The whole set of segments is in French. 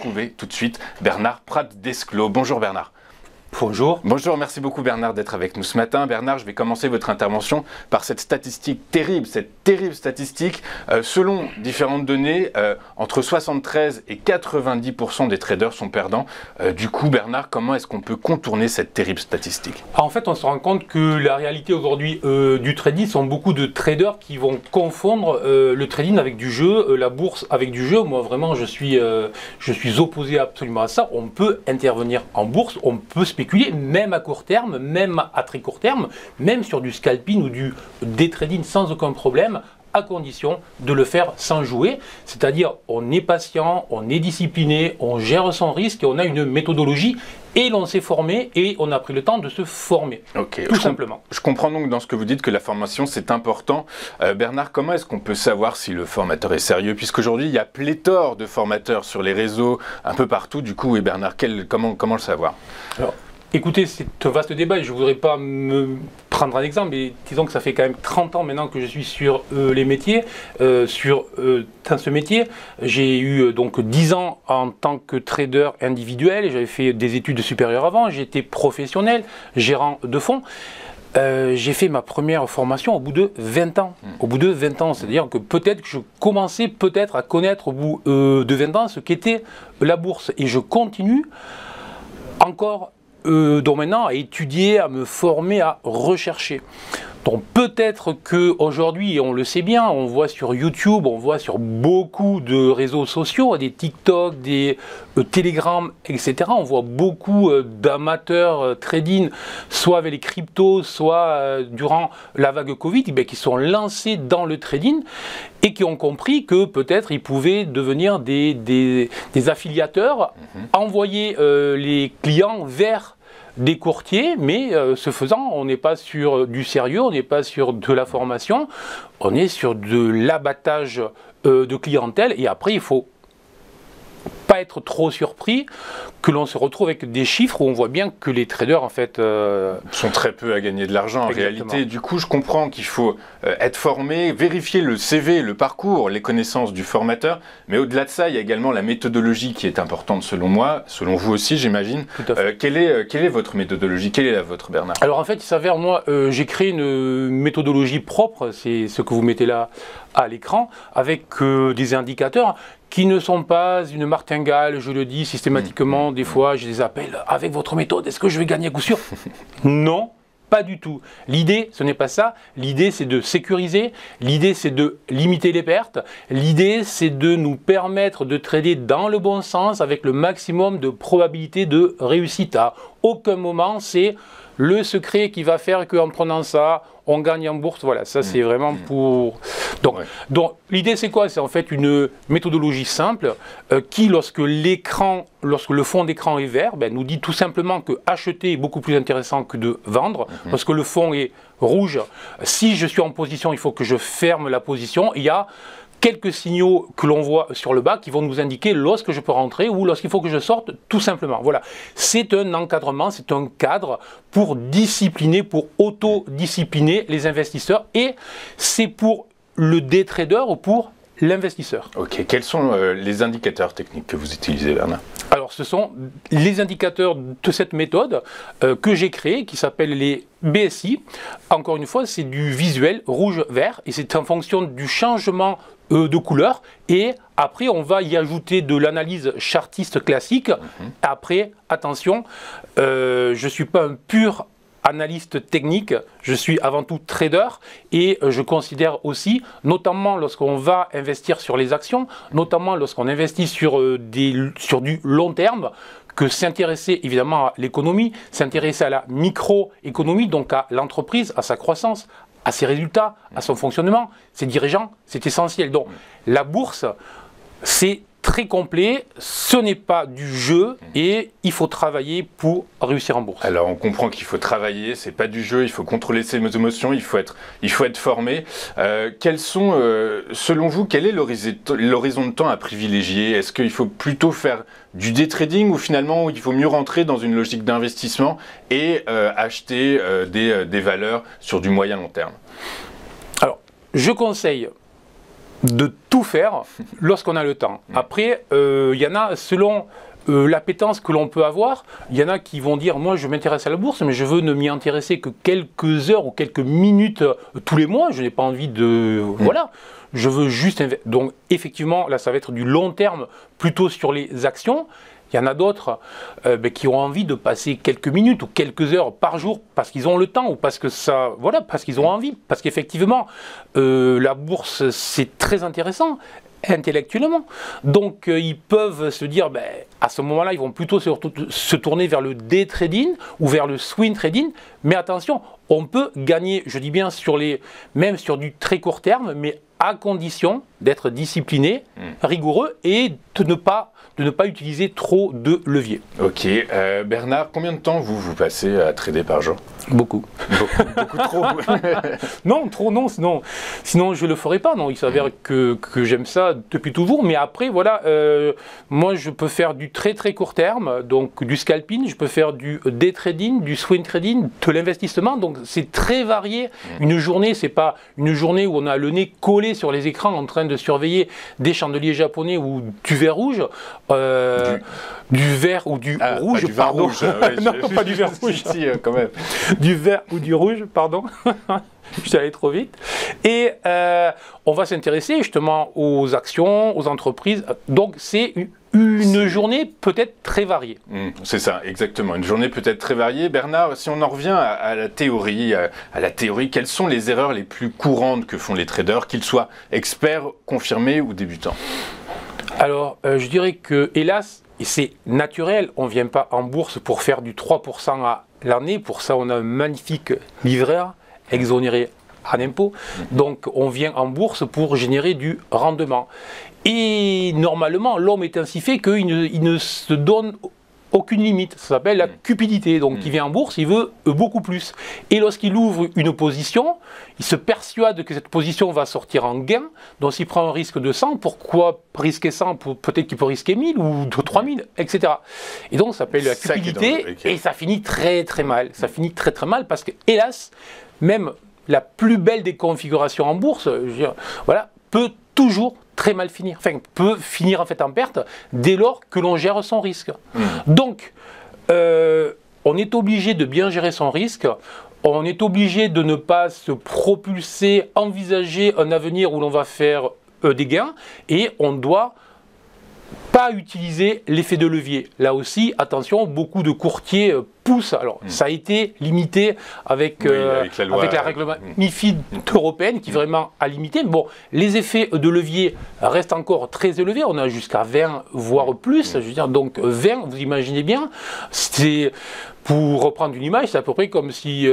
retrouver tout de suite Bernard Prat-Desclot. Bonjour Bernard. Bonjour. Bonjour, merci beaucoup Bernard d'être avec nous ce matin. Bernard, je vais commencer votre intervention par cette statistique terrible, statistique. Selon différentes données, entre 73 et 90% des traders sont perdants. Du coup, Bernard, comment est-ce qu'on peut contourner cette terrible statistique? En fait, on se rend compte que la réalité aujourd'hui du trading sont beaucoup de traders qui vont confondre le trading avec du jeu, la bourse avec du jeu. Moi, vraiment, je suis opposé absolument à ça. On peut intervenir en bourse, on peut spéculer, même à court terme, même à très court terme, même sur du scalping ou du day trading sans aucun problème, à condition de le faire sans jouer. C'est-à-dire, on est patient, on est discipliné, on gère son risque et on a une méthodologie et l'on s'est formé et on a pris le temps de se former, tout simplement. Je comprends donc dans ce que vous dites que la formation c'est important. Bernard, comment est-ce qu'on peut savoir si le formateur est sérieux? Puisqu'aujourd'hui il y a pléthore de formateurs sur les réseaux, un peu partout. Du coup, et Bernard, comment le savoir? Alors, écoutez, c'est un vaste débat et je ne voudrais pas me prendre un exemple, mais disons que ça fait quand même 30 ans maintenant que je suis sur les métiers, dans ce métier. J'ai eu donc 10 ans en tant que trader individuel et j'avais fait des études supérieures avant, j'étais professionnel, gérant de fonds. J'ai fait ma première formation au bout de 20 ans. Au bout de 20 ans, c'est-à-dire que peut-être que je commençais à connaître au bout de 20 ans ce qu'était la bourse. Et je continue encore donc maintenant à étudier, à me former, à rechercher. Donc peut-être qu'aujourd'hui, on le sait bien, on voit sur YouTube, on voit sur beaucoup de réseaux sociaux, des TikTok, des Telegram, etc. On voit beaucoup d'amateurs trading, soit avec les cryptos, soit durant la vague Covid, qui sont lancés dans le trading et qui ont compris que peut-être ils pouvaient devenir des affiliateurs, envoyer les clients vers des courtiers, mais ce faisant, on n'est pas sur du sérieux, on n'est pas sur de la formation, on est sur de l'abattage de clientèle et après il faut pas être trop surpris que l'on se retrouve avec des chiffres où on voit bien que les traders en fait sont très peu à gagner de l'argent en réalité. Du coup, je comprends qu'il faut être formé, vérifier le CV, le parcours, les connaissances du formateur, mais au-delà de ça, il y a également la méthodologie qui est importante selon moi, selon vous aussi j'imagine. Quelle est votre méthodologie? Quelle est la vôtre, Bernard? Alors en fait, il s'avère, moi, j'ai créé une méthodologie propre, c'est ce que vous mettez là à l'écran, avec des indicateurs qui ne sont pas une martingale, je le dis systématiquement, des fois je les appelle avec votre méthode, est-ce que je vais gagner à coup sûr? Non, pas du tout. L'idée, ce n'est pas ça, l'idée c'est de sécuriser, l'idée c'est de limiter les pertes, l'idée c'est de nous permettre de trader dans le bon sens avec le maximum de probabilité de réussite. À aucun moment c'est le secret qui va faire qu'en prenant ça, on gagne en bourse. Voilà, ça c'est vraiment pour... Donc l'idée c'est quoi? C'est en fait une méthodologie simple qui, lorsque le fond d'écran est vert, nous dit tout simplement que acheter est beaucoup plus intéressant que de vendre. Lorsque le fond est rouge, si je suis en position, il faut que je ferme la position. Il y a quelques signaux que l'on voit sur le bas qui vont nous indiquer lorsque je peux rentrer ou lorsqu'il faut que je sorte, tout simplement. Voilà, c'est un encadrement, c'est un cadre pour discipliner, pour autodiscipliner les investisseurs et c'est pour le day trader ou pour l'investisseur. Ok, quels sont les indicateurs techniques que vous utilisez, Bernard? Alors, ce sont les indicateurs de cette méthode que j'ai créée, qui s'appelle les BSI. Encore une fois, c'est du visuel rouge-vert et c'est en fonction du changement de couleur. Et après, on va y ajouter de l'analyse chartiste classique. Après, attention, je ne suis pas un pur analyste technique, je suis avant tout trader et je considère aussi, notamment lorsqu'on va investir sur les actions, notamment lorsqu'on investit sur du long terme, que s'intéresser évidemment à l'économie, s'intéresser à la microéconomie, donc à l'entreprise, à sa croissance, à ses résultats, à son fonctionnement, ses dirigeants, c'est essentiel. Donc la bourse, c'est très complet, ce n'est pas du jeu et il faut travailler pour réussir en bourse. Alors on comprend qu'il faut travailler, c'est pas du jeu, il faut contrôler ses émotions, il faut être formé. Quels sont, selon vous, quel est l'horizon de temps à privilégier? Est-ce qu'il faut plutôt faire du day trading ou finalement il faut mieux rentrer dans une logique d'investissement et acheter des valeurs sur du moyen long terme? Alors je conseille de tout faire lorsqu'on a le temps. Après, il y en a selon l'appétence que l'on peut avoir. Il y en a qui vont dire, moi je m'intéresse à la bourse, mais je veux ne m'y intéresser que quelques heures ou quelques minutes tous les mois. Je n'ai pas envie de... Voilà. Je veux juste... Donc effectivement, là ça va être du long terme, plutôt sur les actions. Il y en a d'autres qui ont envie de passer quelques minutes ou quelques heures par jour parce qu'ils ont le temps ou parce que ça, voilà, parce qu'ils ont envie. Parce qu'effectivement, la bourse, c'est très intéressant intellectuellement. Donc, ils peuvent se dire, à ce moment-là, ils vont plutôt se tourner vers le day trading ou vers le swing trading. Mais attention, on peut gagner, je dis bien, même sur du très court terme, mais à condition d'être discipliné, rigoureux et de ne pas utiliser trop de leviers. Ok. Bernard, combien de temps vous passez à trader par jour? Beaucoup. Beaucoup trop. Non, trop non, sinon je ne le ferais pas. Non, il s'avère que j'aime ça depuis toujours. Mais après, voilà, moi je peux faire du très très court terme, donc du scalping, je peux faire du day trading, du swing trading, de l'investissement. Donc c'est très varié. Une journée, c'est pas une journée où on a le nez collé sur les écrans en train de surveiller des chandeliers japonais ou du verre rouge. Du vert ou du rouge, du vin rouge. Non, pas du vert rouge. Si, quand même. Du vert ou du rouge, pardon. Je suis allé trop vite. Et on va s'intéresser justement aux actions, aux entreprises. Donc c'est une journée peut-être très variée. C'est ça, exactement. Une journée peut-être très variée. Bernard, si on en revient à la théorie, quelles sont les erreurs les plus courantes que font les traders, qu'ils soient experts, confirmés ou débutants? Alors, je dirais que, hélas, c'est naturel, on ne vient pas en bourse pour faire du 3% à l'année. Pour ça, on a un magnifique livret A, exonéré à l'impôt. Donc, on vient en bourse pour générer du rendement. Et normalement, l'homme est ainsi fait qu'il ne se donne aucune limite. Ça s'appelle la cupidité. Donc, il vient en bourse, il veut beaucoup plus. Et lorsqu'il ouvre une position, il se persuade que cette position va sortir en gain. Donc, s'il prend un risque de 100, pourquoi risquer 100? Peut-être qu'il peut risquer 1000 ou 3000, etc. Et donc, ça s'appelle la cupidité. Et ça finit très très mal. Ça finit très très mal parce que, hélas, même la plus belle des configurations en bourse, je veux dire, voilà, peut toujours très mal finir, enfin peut finir en fait en perte dès lors que l'on gère son risque. Donc, on est obligé de bien gérer son risque, on est obligé de ne pas se propulser, envisager un avenir où l'on va faire des gains, et on doit pas utiliser l'effet de levier. Là aussi, attention, beaucoup de courtiers poussent. Alors, ça a été limité avec la règle MiFID européenne qui vraiment a limité. Bon, les effets de levier restent encore très élevés. On a jusqu'à 20, voire plus. Je veux dire, donc 20, vous imaginez bien, c'est... Pour reprendre une image, c'est à peu près comme si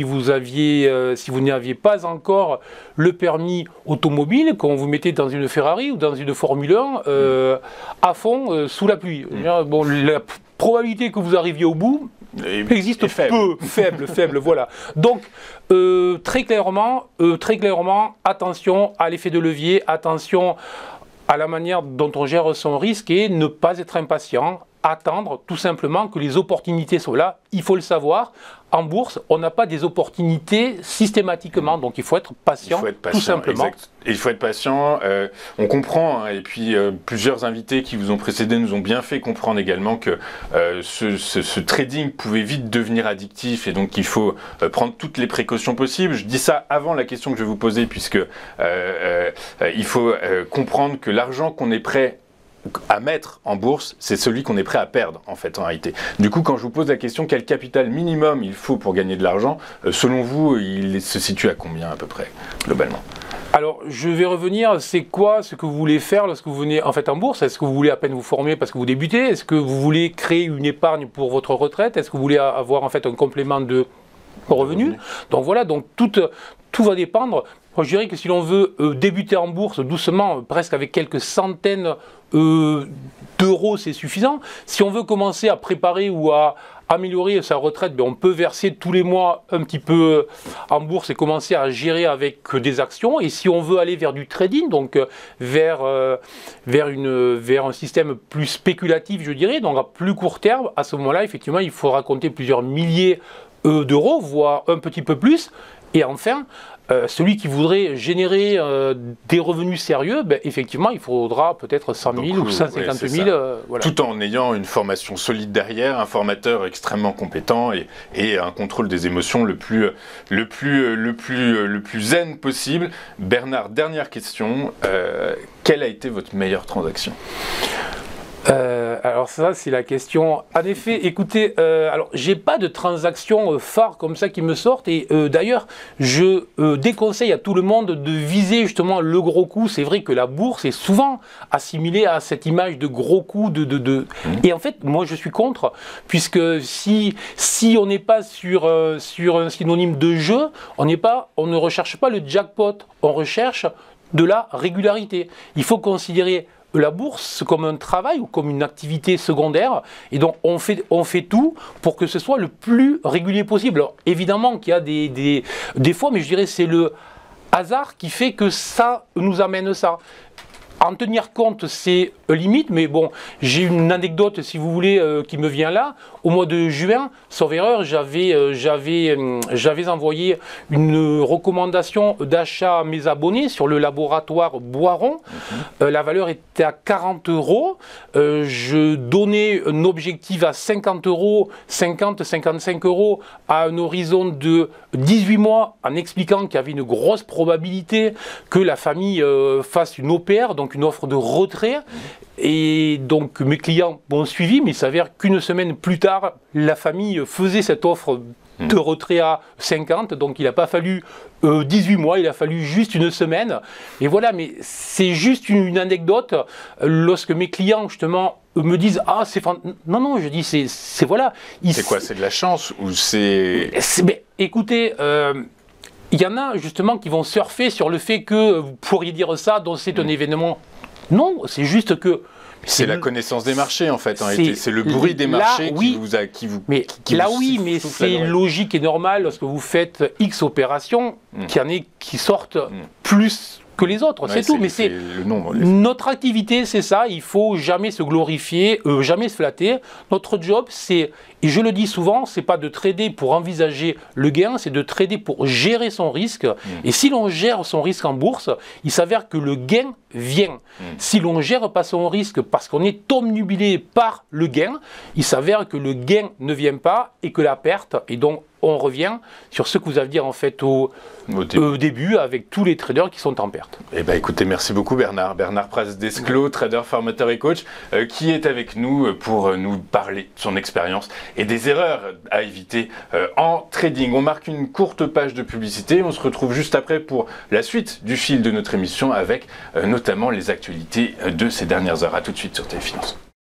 vous n'aviez pas encore le permis automobile, qu'on vous mettait dans une Ferrari ou dans une Formule 1 à fond sous la pluie. Bon, la probabilité que vous arriviez au bout existe peu, faible, voilà. Donc très clairement, attention à l'effet de levier, attention à la manière dont on gère son risque et ne pas être impatient. Attendre tout simplement que les opportunités soient là, il faut le savoir. En bourse, on n'a pas des opportunités systématiquement, donc il faut être patient, tout simplement. Exact. Il faut être patient, on comprend, et puis plusieurs invités qui vous ont précédé nous ont bien fait comprendre également que ce trading pouvait vite devenir addictif et donc il faut prendre toutes les précautions possibles. Je dis ça avant la question que je vais vous poser, puisque il faut comprendre que l'argent qu'on est prêt à mettre en bourse, c'est celui qu'on est prêt à perdre en fait en réalité. Du coup, quand je vous pose la question quel capital minimum il faut pour gagner de l'argent, selon vous, il se situe à combien à peu près, globalement? Alors, je vais revenir, c'est quoi ce que vous voulez faire lorsque vous venez en fait en bourse? Est-ce que vous voulez à peine vous former parce que vous débutez? Est-ce que vous voulez créer une épargne pour votre retraite? Est-ce que vous voulez avoir en fait un complément de revenus? Donc voilà, donc tout va dépendre. Moi, je dirais que si l'on veut débuter en bourse doucement, presque avec quelques centaines d'euros, c'est suffisant. Si on veut commencer à préparer ou à améliorer sa retraite, on peut verser tous les mois un petit peu en bourse et commencer à gérer avec des actions. Et si on veut aller vers du trading, donc vers un système plus spéculatif, je dirais, donc à plus court terme, à ce moment-là, effectivement, il faudra compter plusieurs milliers d'euros, voire un petit peu plus. Et enfin, celui qui voudrait générer des revenus sérieux, ben, effectivement, il faudra peut-être 100 000 ou 150 000. Voilà. Tout en ayant une formation solide derrière, un formateur extrêmement compétent et un contrôle des émotions le plus zen possible. Bernard, dernière question. Quelle a été votre meilleure transaction ? Alors ça, c'est la question. En effet, écoutez, alors j'ai pas de transaction phare comme ça qui me sortent et d'ailleurs, je déconseille à tout le monde de viser justement le gros coup. C'est vrai que la bourse est souvent assimilée à cette image de gros coup Et en fait, moi je suis contre, puisque si on n'est pas sur un synonyme de jeu, on ne recherche pas le jackpot, on recherche de la régularité. Il faut considérer la bourse comme un travail ou comme une activité secondaire, et donc on fait tout pour que ce soit le plus régulier possible. Alors, évidemment qu'il y a des fois, mais je dirais c'est le hasard qui fait que ça nous amène ça. En tenir compte, c'est limite, mais bon, j'ai une anecdote, si vous voulez, qui me vient là. Au mois de juin, sauf erreur, j'avais envoyé une recommandation d'achat à mes abonnés sur le laboratoire Boiron. La valeur était à 40 €. Je donnais un objectif à 50 €, 50-55 € à un horizon de 18 mois, en expliquant qu'il y avait une grosse probabilité que la famille fasse une OPR, donc une offre de retrait. Et donc mes clients m'ont suivi, mais il s'avère qu'une semaine plus tard, la famille faisait cette offre de retrait à 50, donc il n'a pas fallu 18 mois, il a fallu juste une semaine. Et voilà, mais c'est juste une anecdote. Lorsque mes clients justement me disent « Ah, c'est... » Non, je dis c'est voilà. C'est quoi, c'est de la chance ou c'est... Mais, écoutez... il y en a justement qui vont surfer sur le fait que vous pourriez dire ça, donc c'est un événement. Non, c'est juste que... C'est la connaissance des marchés en fait, c'est le bruit des marchés qui vous c'est logique et normal lorsque vous faites X opérations, qu'il y en ait qui sortent plus que les autres, c'est tout. Mais c'est le nombre. Notre activité, c'est ça. Il faut jamais se glorifier, jamais se flatter. Notre job, c'est, et je le dis souvent, c'est pas de trader pour envisager le gain, c'est de trader pour gérer son risque. Et si l'on gère son risque en bourse, il s'avère que le gain vient. Si l'on gère pas son risque parce qu'on est omnubilé par le gain, il s'avère que le gain ne vient pas et que la perte. Et donc on revient sur ce que vous avez dit en fait au début avec tous les traders qui sont en perte. Eh ben, écoutez, merci beaucoup Bernard. Bernard Praz-Desclot, trader, formateur et coach, qui est avec nous pour nous parler de son expérience et des erreurs à éviter en trading. On marque une courte page de publicité. On se retrouve juste après pour la suite du fil de notre émission avec notamment les actualités de ces dernières heures. A tout de suite sur Téléfinance.